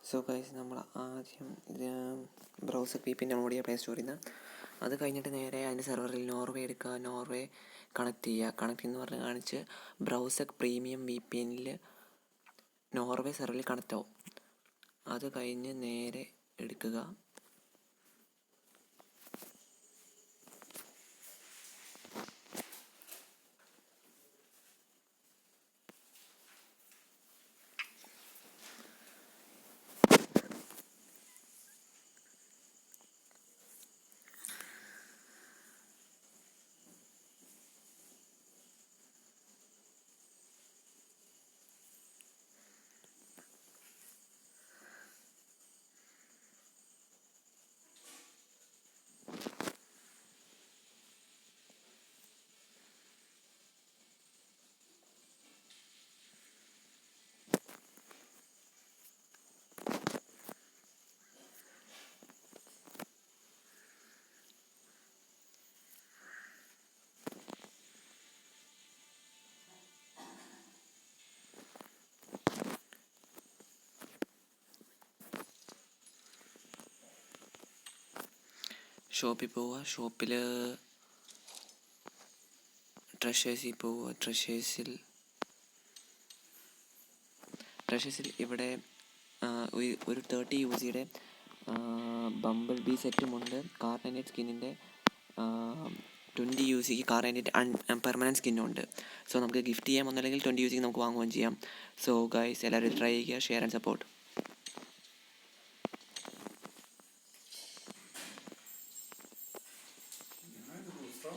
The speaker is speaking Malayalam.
സോ ഗൈസ്, നമ്മൾ ആദ്യം ഇത് ബ്രൗസർ VPN ഡൗൺലോഡ് ചെയ്യുക പ്ലേ സ്റ്റോറിൽ നിന്ന്. അത് കഴിഞ്ഞിട്ട് നേരെ അതിൻ്റെ സെർവറിൽ നോർവേ എടുക്കുക, നോർവേ കണക്ട് ചെയ്യുക. കണക്ട് എന്ന് പറഞ്ഞ് കാണിച്ച് ബ്രൗസർ പ്രീമിയം VPNൽ നോർവേ സെർവറിൽ കണക്റ്റ് ആവും. അത് കഴിഞ്ഞ് നേരെ എടുക്കുക, ഷോപ്പിൽ പോവുക, ഷോപ്പിൽ ട്രഷേഴ്സിൽ പോവുക. ട്രഷേഴ്സിൽ ഇവിടെ ഒരു 30 UC ബംബിൾ ബി സെറ്റുമുണ്ട്. കാർണൈറ്റ് സ്കിന്നിൻ്റെ 20 UC കാർണൈറ്റ് പെർമനൻറ്റ് സ്കിന്നുണ്ട്. സോ നമുക്ക് ഗിഫ്റ്റ് ചെയ്യാം, ഒന്നല്ലെങ്കിൽ 20 UC നമുക്ക് വാങ്ങുകയും ചെയ്യാം. സോ ഗൈസ്, എല്ലാവരും ട്രൈ ചെയ്യുക, ഷെയർ ആൻഡ് സപ്പോർട്ട്.